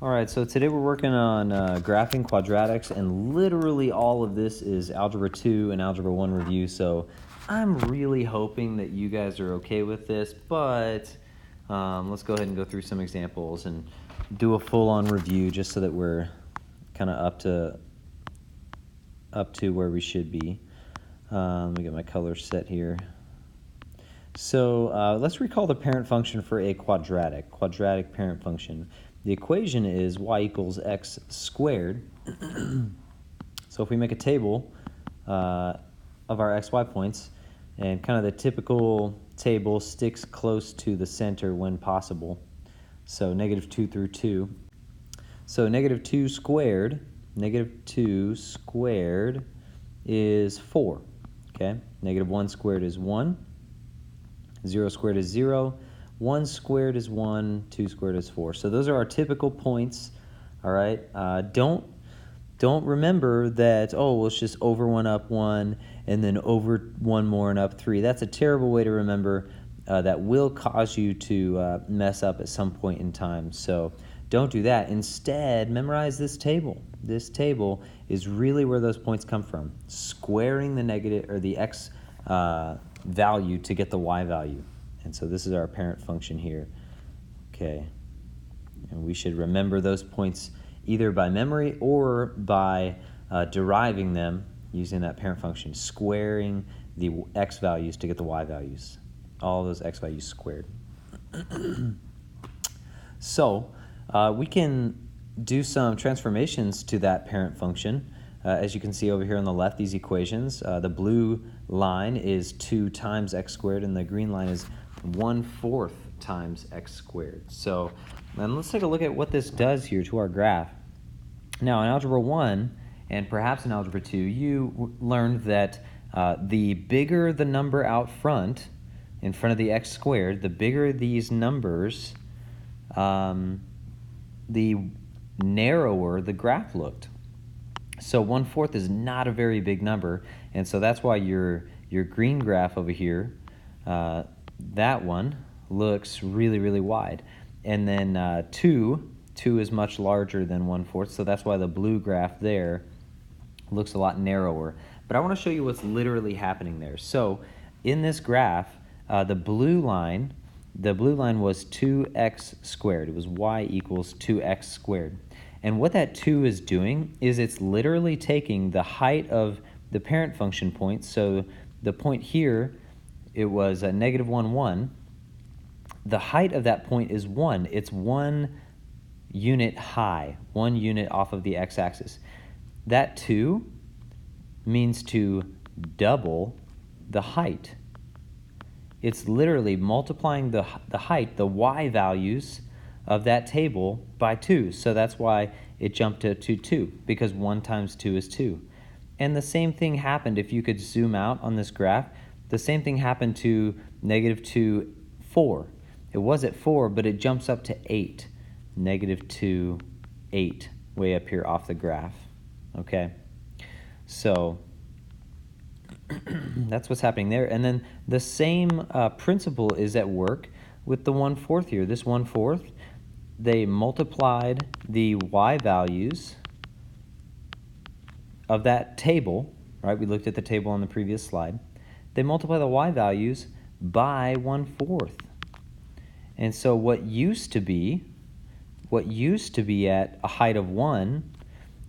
All right, so today we're working on graphing quadratics, and literally all of this is Algebra 2 and Algebra 1 review, so I'm really hoping that you guys are okay with this, but let's go ahead and go through some examples and do a full-on review just so that we're kind of up to where we should be. Let me get my colors set here. So let's recall the parent function for a quadratic parent function. The equation is y equals x squared. So if we make a table of our xy points, and kind of the typical table sticks close to the center when possible. So -2 through 2. So -2 squared is 4. Okay, -1 squared is 1. 0 squared is 0, 1 squared is 1, 2 squared is 4. So those are our typical points, all right? Don't remember that, oh, well, it's just over 1 up 1 and then over 1 more and up 3. That's a terrible way to remember. That will cause you to mess up at some point in time. So don't do that. Instead, memorize this table. This table is really where those points come from. Squaring the negative or the x value to get the y value. And so this is our parent function here. Okay. And we should remember those points either by memory or by deriving them using that parent function, squaring the x values to get the y values. All those x values squared. So we can do some transformations to that parent function. As you can see over here on the left, these equations, the blue line is 2 times x squared, and the green line is 1/4 times x squared. So then let's take a look at what this does here to our graph. Now in Algebra 1, and perhaps in Algebra 2, you learned that the bigger the number out front, in front of the x squared, the bigger these numbers, the narrower the graph looked. So 1/4 is not a very big number, and so that's why your green graph over here, that one looks really, really wide. And then 2 is much larger than 1/4, so that's why the blue graph there looks a lot narrower. But I want to show you what's literally happening there. So in this graph, the blue line was 2x squared. It was y equals 2x squared. And what that 2 is doing is it's literally taking the height of the parent function point. So the point here, it was a -1, 1. The height of that point is 1. It's 1 unit high, 1 unit off of the x-axis. That 2 means to double the height. It's literally multiplying the height, the y values of that table by 2. So that's why it jumped to 2, because 1 times 2 is 2. And the same thing happened, if you could zoom out on this graph, the same thing happened to -2, 4. It was at 4, but it jumps up to 8. -2, 8, way up here off the graph. Okay? So that's what's happening there. And then the same principle is at work with the 1/4 here. This 1/4, they multiplied the y values of that table, right? We looked at the table on the previous slide. They multiply the y values by 1/4. And so what used to be at a height of 1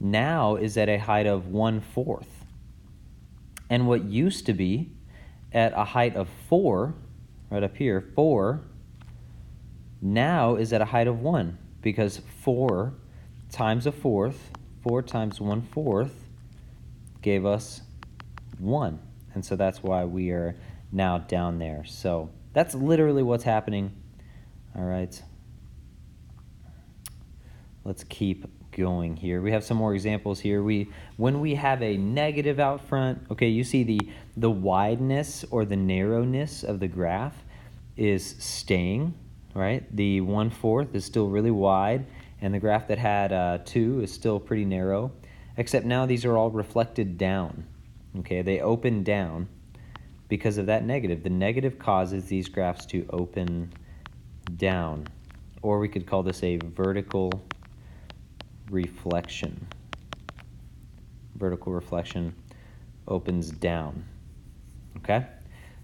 now is at a height of 1/4. And what used to be at a height of 4, right up here, 4, now is at a height of 1, because 4 times 1/4, 4 times 1/4 gave us 1. And so that's why we are now down there. So that's literally what's happening. All right. Let's keep going here. We have some more examples here. When we have a negative out front, okay, you see the wideness or the narrowness of the graph is staying, right? The 1/4 is still really wide, and the graph that had 2 is still pretty narrow, except now these are all reflected down, okay? They open down because of that negative. The negative causes these graphs to open down, or we could call this a vertical reflection. Vertical reflection opens down. Okay?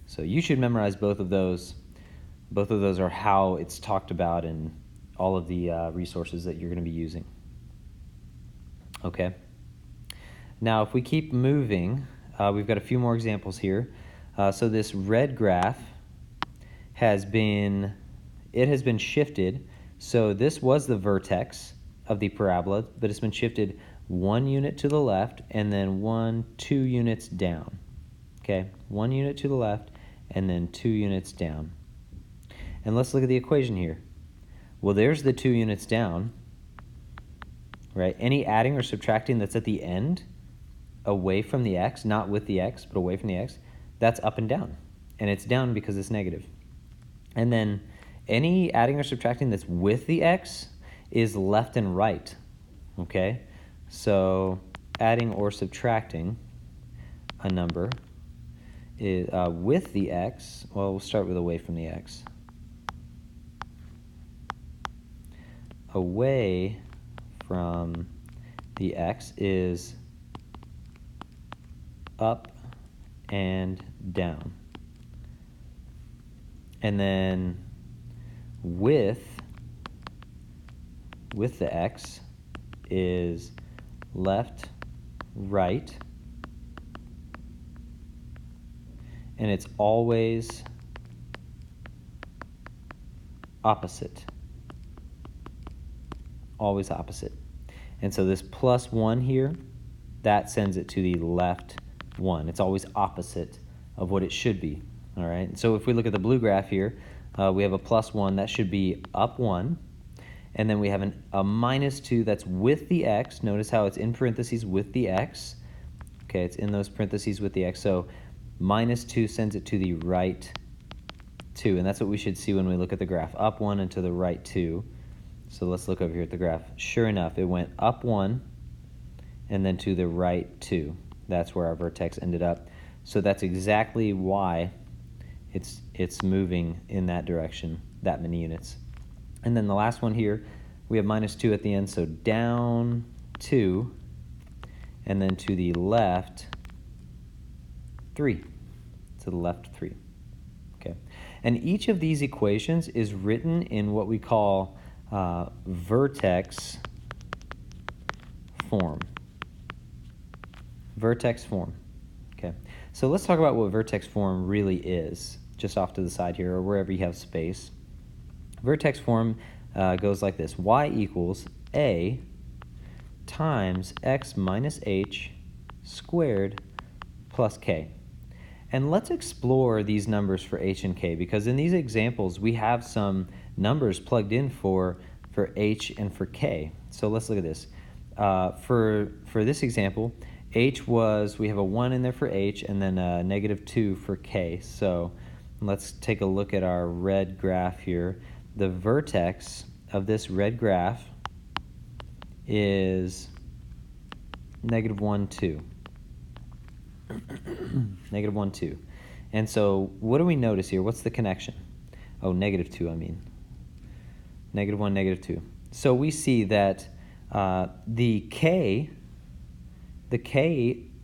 So you should memorize both of those. Both of those are how it's talked about in all of the resources that you're going to be using. Okay? Now, if we keep moving, we've got a few more examples here. So this red graph has been shifted. So this was the vertex of the parabola, but it's been shifted 1 unit to the left and then 2 units down. Okay, 1 unit to the left and then 2 units down. And let's look at the equation here. Well, there's the 2 units down, right? Any adding or subtracting that's at the end, away from the x, not with the x, but away from the x, that's up and down. And it's down because it's negative. And then any adding or subtracting that's with the x is left and right, okay? So adding or subtracting a number is, with the x, well, we'll start with away from the x. Away from the x is up and down. And then with the x is left, right, and it's always opposite. Always opposite. And so this +1 here, that sends it to the left 1. It's always opposite of what it should be. All right. So if we look at the blue graph here, we have a +1 that should be up 1, and then we have a -2 that's with the x. Notice how it's in parentheses with the x. Okay, it's in those parentheses with the x. So -2 sends it to the right 2, and that's what we should see when we look at the graph. Up 1 and to the right 2. So let's look over here at the graph. Sure enough, it went up 1 and then to the right 2. That's where our vertex ended up. So that's exactly why it's moving in that direction, that many units. And then the last one here, we have -2 at the end, so down 2, and then to the left 3. To the left 3. Okay. And each of these equations is written in what we call vertex form. Vertex form. Okay. So let's talk about what vertex form really is, just off to the side here, or wherever you have space. Vertex form goes like this: y equals a times x minus h squared plus k. And let's explore these numbers for h and k, because in these examples we have some numbers plugged in for h and for k. So let's look at this. For this example, h was, we have a 1 in there for h and then a -2 for k. So let's take a look at our red graph here. The vertex of this red graph is -1, 2. -1, 2. And so what do we notice here? What's the connection? Oh, -2, I mean. -1, -2. So we see that the k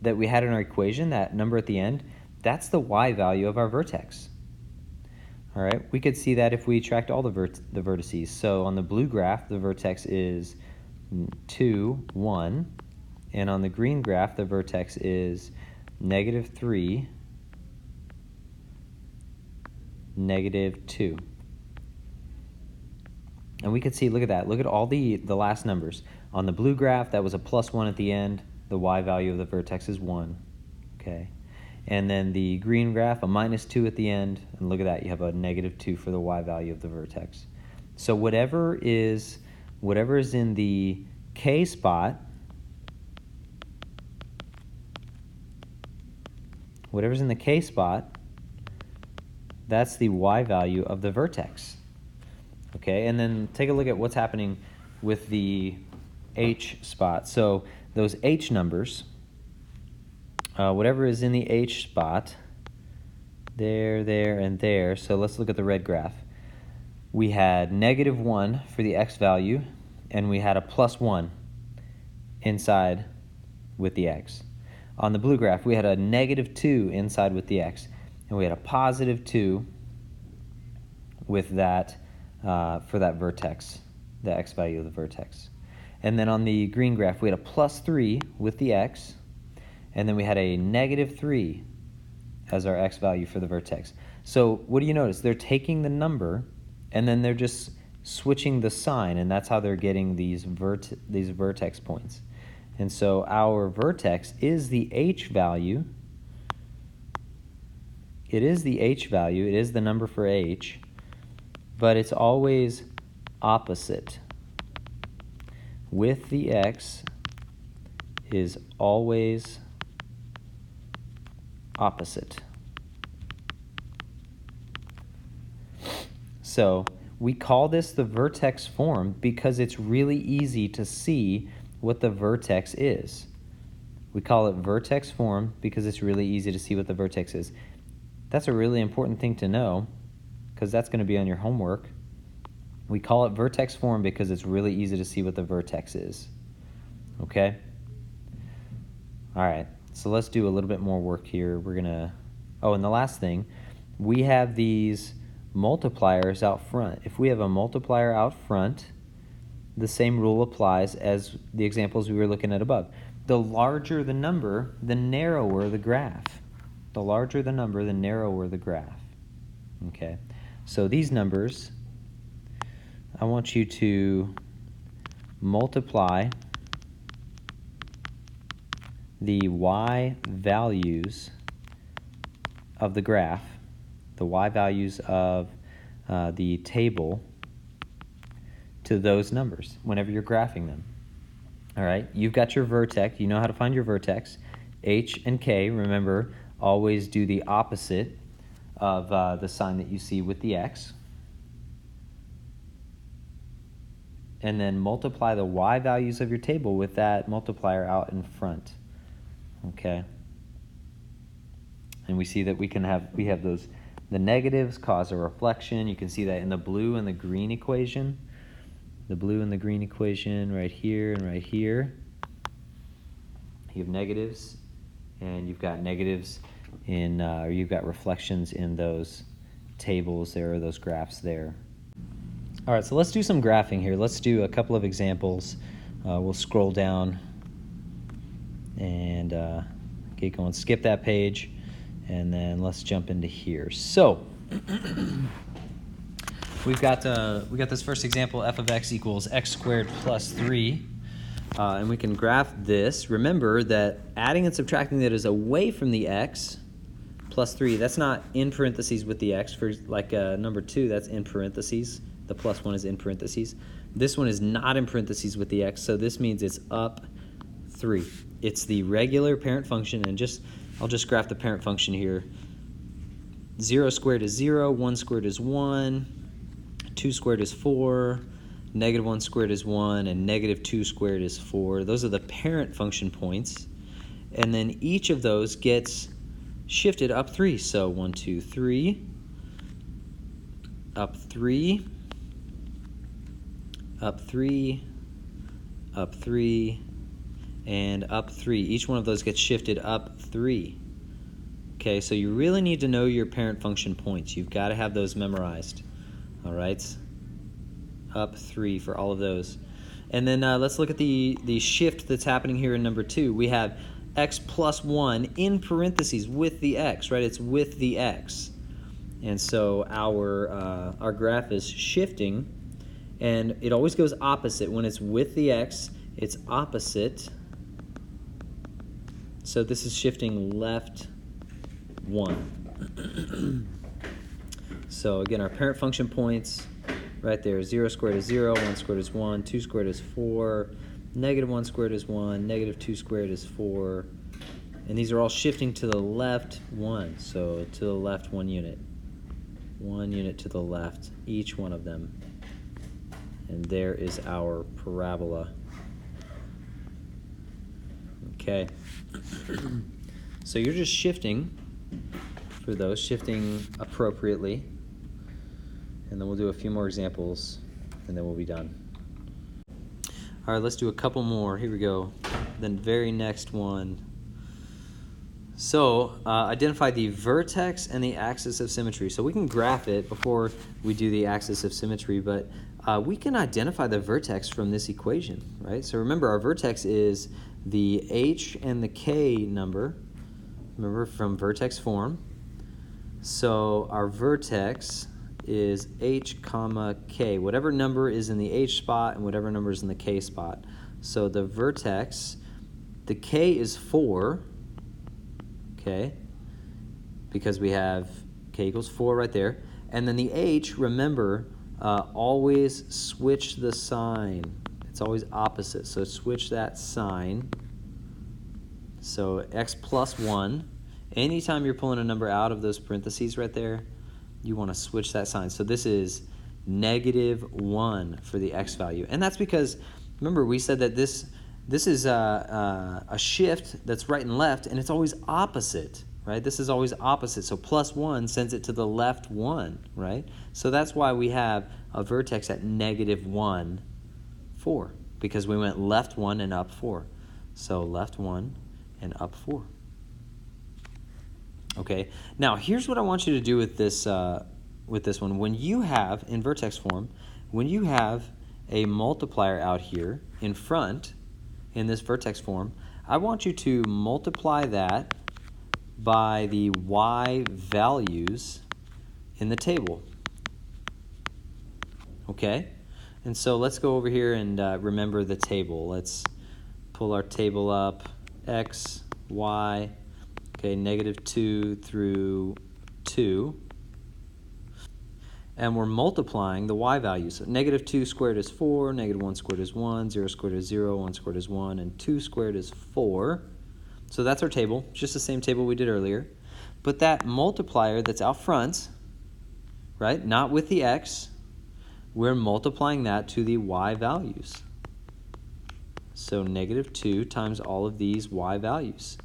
that we had in our equation, that number at the end, that's the y value of our vertex. All right, we could see that if we tracked all the vertices. So on the blue graph, the vertex is 2, 1, and on the green graph, the vertex is -3, -2. And we could see, look at that, look at all the last numbers. On the blue graph, that was a +1 at the end. The y value of the vertex is 1, okay? And then the green graph, a -2 at the end, and look at that, you have a -2 for the y value of the vertex. So whatever is in the k spot, whatever's in the k spot, that's the y value of the vertex. Okay, and then take a look at what's happening with the h spot. So those h numbers, whatever is in the h spot, there, and there. So let's look at the red graph. We had -1 for the x value, and we had a +1 inside with the x. On the blue graph, we had a -2 inside with the x, and we had a +2 with that for that vertex, the x value of the vertex. And then on the green graph, we had a +3 with the x, and then we had a -3 as our x value for the vertex. So what do you notice? They're taking the number, and then they're just switching the sign, and that's how they're getting these vertex points. And so our vertex is the h value. It is the h value. It is the number for h, but it's always opposite. With the x is always opposite. So we call this the vertex form because it's really easy to see what the vertex is. We call it vertex form because it's really easy to see what the vertex is. That's a really important thing to know because that's going to be on your homework. We call it vertex form because it's really easy to see what the vertex is. Okay? All right, so let's do a little bit more work here. We're going to, and the last thing, we have these multipliers out front. If we have a multiplier out front, the same rule applies as the examples we were looking at above. The larger the number, the narrower the graph. The larger the number, the narrower the graph. Okay, so these numbers, I want you to multiply the y values of the graph, the y values of the table, to those numbers whenever you're graphing them. All right, you've got your vertex. You know how to find your vertex. H and K, remember, always do the opposite of the sign that you see with the x. And then multiply the y values of your table with that multiplier out in front. Okay? And we see that we have those, the negatives cause a reflection. You can see that in the blue and the green equation. The blue and the green equation right here and right here. You have negatives, and you've got negatives in, or you've got reflections in those tables there, or those graphs there. All right, so let's do some graphing here. Let's do a couple of examples. We'll scroll down and get going. Skip that page, and then let's jump into here. So we've got this first example, f of x equals x squared plus 3. And we can graph this. Remember that adding and subtracting that is away from the x, plus 3. That's not in parentheses with the x. For like number 2, that's in parentheses. The plus 1 is in parentheses. This one is not in parentheses with the x, so this means it's up 3. It's the regular parent function, and I'll just graph the parent function here. 0 squared is 0, 1 squared is 1, 2 squared is 4, -1 squared is 1, and -2 squared is 4. Those are the parent function points. And then each of those gets shifted up 3. So 1, 2, 3, up 3, up 3, up 3, and up 3. Each one of those gets shifted up 3. Okay, so you really need to know your parent function points. You've got to have those memorized. All right, up 3 for all of those. And then let's look at the shift that's happening here in number 2. We have x plus 1 in parentheses with the x, right? It's with the x. And so our graph is shifting, and it always goes opposite. When it's with the x, it's opposite. So this is shifting left 1. So again, our parent function points right there, 0 squared is 0, 1 squared is 1, 2 squared is 4, -1 squared is 1, -2 squared is 4. And these are all shifting to the left 1, so to the left 1 unit. 1 unit to the left, each one of them. And there is our parabola. Okay. So you're just shifting for those, shifting appropriately. And then we'll do a few more examples, and then we'll be done. All right, let's do a couple more. Here we go. Then very next one. So identify the vertex and the axis of symmetry. So we can graph it before we do the axis of symmetry, but we can identify the vertex from this equation, right? So remember, our vertex is the h and the k number, remember, from vertex form. So our vertex is h comma k, whatever number is in the h spot and whatever number is in the k spot. So the vertex, the k is 4, okay, because we have k equals 4 right there. And then the h, remember, always switch the sign. It's always opposite, so switch that sign. So x plus 1. Anytime you're pulling a number out of those parentheses right there, you want to switch that sign. So this is -1 for the x value. And that's because, remember, we said that this is a shift that's right and left, and it's always opposite, right? This is always opposite. So +1 sends it to the left 1, right? So that's why we have a vertex at -1, 4, because we went left 1 and up 4. So left 1 and up 4. Okay, now here's what I want you to do with this one. When you have, in vertex form, when you have a multiplier out here in front, in this vertex form, I want you to multiply that by the y values in the table. Okay, and so let's go over here and remember the table. Let's pull our table up, x, y, okay, -2 through 2. And we're multiplying the y values. So -2 squared is 4, -1 squared is 1, 0 squared is 0, 1 squared is 1, and 2 squared is 4. So that's our table, just the same table we did earlier. But that multiplier that's out front, right, not with the x, we're multiplying that to the y values. So -2 times all of these y values.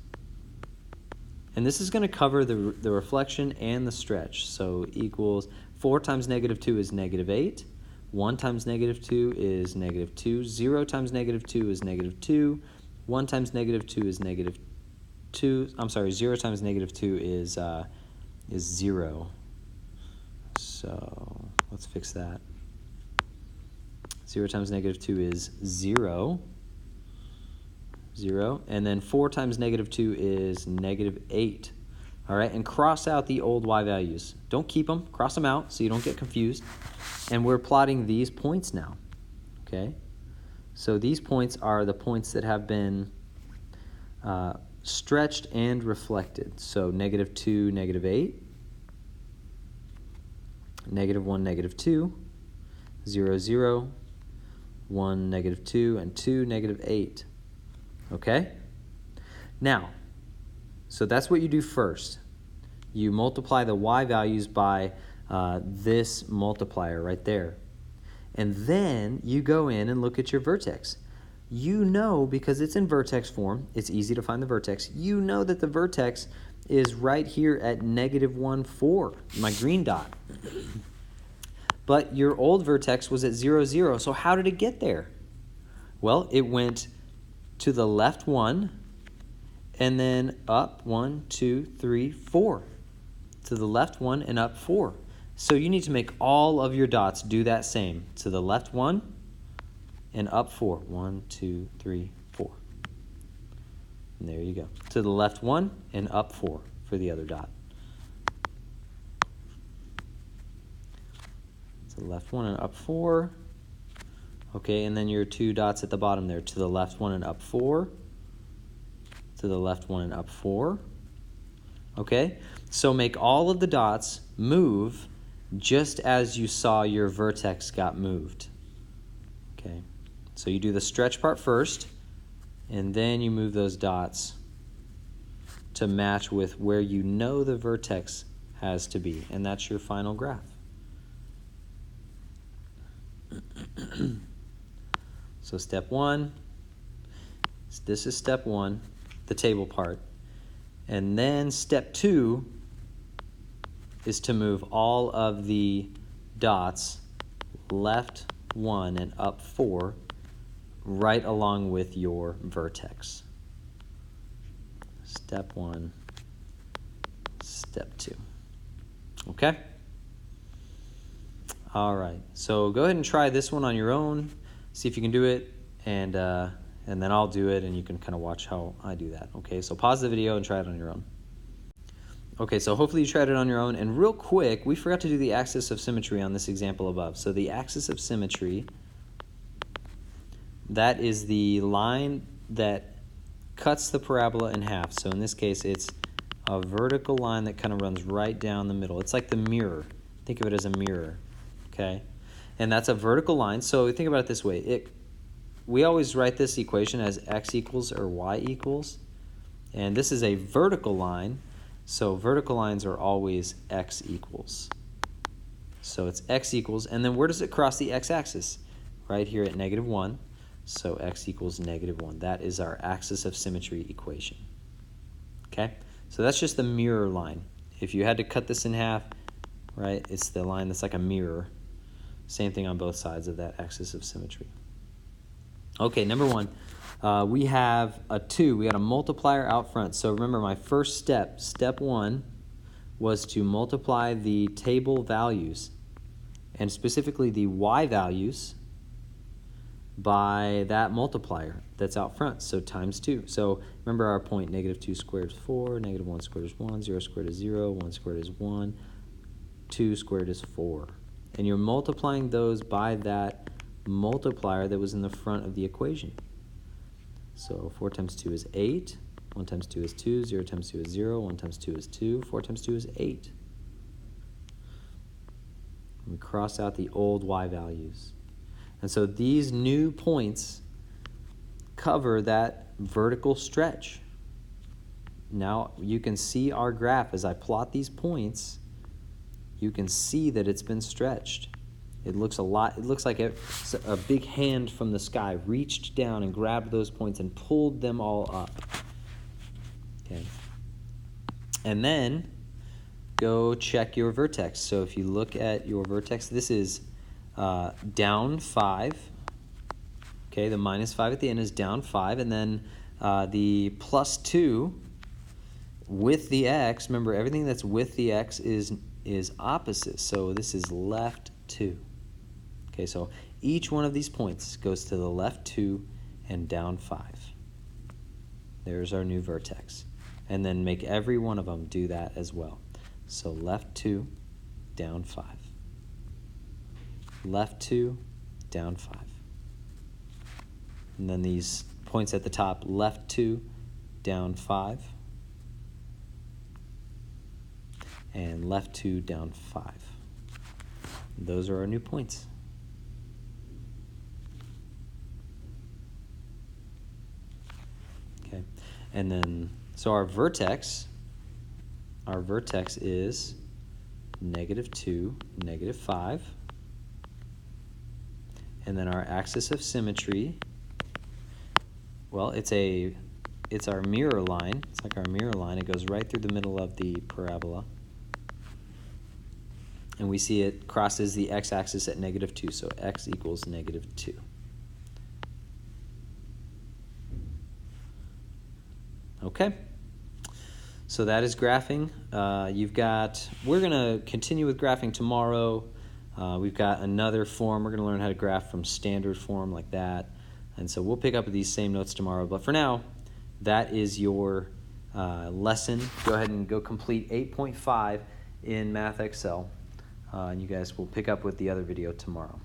And this is going to cover the reflection and the stretch. So equals 4 times -2 is -8. 1 times -2 is -2. 0 times -2 is -2. 1 times -2 is -2. I'm sorry, 0 times -2 is 0. So let's fix that. 0 times -2 is 0. 0, and then 4 times -2 is -8. All right, and cross out the old y values. Don't keep them, cross them out so you don't get confused. And we're plotting these points now, okay? So these points are the points that have been stretched and reflected. So -2, -8, -1, -2, 0, 0, 1, -2, and 2, -8. Okay? Now, so that's what you do first. You multiply the y values by this multiplier right there. And then you go in and look at your vertex. You know, because it's in vertex form, it's easy to find the vertex. You know that the vertex is right here at -1, 4, my green dot. But your old vertex was at 0, 0. So how did it get there? Well, it went to the left 1, and then up 1, 2, 3, 4. To the left 1 and up 4. So you need to make all of your dots do that same. To the left 1 and up 4. 1, 2, 3, 4. And there you go. To the left 1 and up 4 for the other dot. To the left 1 and up 4. Okay, and then your 2 dots at the bottom there. To the left 1 and up 4. To the left 1 and up 4. Okay, so make all of the dots move just as you saw your vertex got moved. Okay, so you do the stretch part first, and then you move those dots to match with where you know the vertex has to be, and that's your final graph. So step 1, this is step 1, the table part. And then step 2 is to move all of the dots left 1 and up 4 right along with your vertex. Step 1, step 2. Okay? All right, so go ahead and try this one on your own, see if you can do it, and then I'll do it, and you can kind of watch how I do that. Okay, so pause the video and try it on your own. Okay, so hopefully you tried it on your own, and real quick, we forgot to do the axis of symmetry on this example above. So the axis of symmetry, that is the line that cuts the parabola in half. So in this case, it's a vertical line that kind of runs right down the middle. It's like the mirror. Think of it as a mirror. Okay, and that's a vertical line. So think about it this way. We always write this equation as x equals or y equals. And this is a vertical line. So vertical lines are always x equals. So it's x equals. And then where does it cross the x-axis? Right here at -1. So x equals -1. That is our axis of symmetry equation. Okay? So that's just the mirror line. If you had to cut this in half, right, it's the line that's like a mirror. Same thing on both sides of that axis of symmetry. Okay, number 1, we have a 2. We got a multiplier out front. So remember my first step, step 1, was to multiply the table values, and specifically the y values, by that multiplier that's out front, so times 2. So remember our point, -2 squared is 4, -1 squared is 1, 0 squared is 0, 1 squared is 1, 2 squared is 4. And you're multiplying those by that multiplier that was in the front of the equation. So 4 times 2 is 8, 1 times 2 is 2, 0 times 2 is 0, 1 times 2 is 2, 4 times 2 is 8. And we cross out the old y values. And so these new points cover that vertical stretch. Now you can see our graph as I plot these points. You can see that it's been stretched. It looks like a big hand from the sky reached down and grabbed those points and pulled them all up. Okay. And then go check your vertex. So if you look at your vertex, this is down 5. Okay, the -5 at the end is down 5, and then the +2 with the x. Remember, everything that's with the x is opposite. So this is left 2. Okay, so each one of these points goes to the left 2 and down 5. There's our new vertex. And then make every one of them do that as well. So left 2, down 5. Left 2, down 5. And then these points at the top, left 2, down 5. And left 2, down 5. Those are our new points. Okay, and then, so our vertex is -2, -5. And then our axis of symmetry, well, it's our mirror line. It's like our mirror line. It goes right through the middle of the parabola. And we see it crosses the x-axis at -2, so x equals -2. Okay, so that is graphing. We're going to continue with graphing tomorrow. We've got another form. We're going to learn how to graph from standard form like that. And so we'll pick up these same notes tomorrow. But for now, that is your lesson. Go ahead and go complete 8.5 in Math Excel. And you guys will pick up with the other video tomorrow.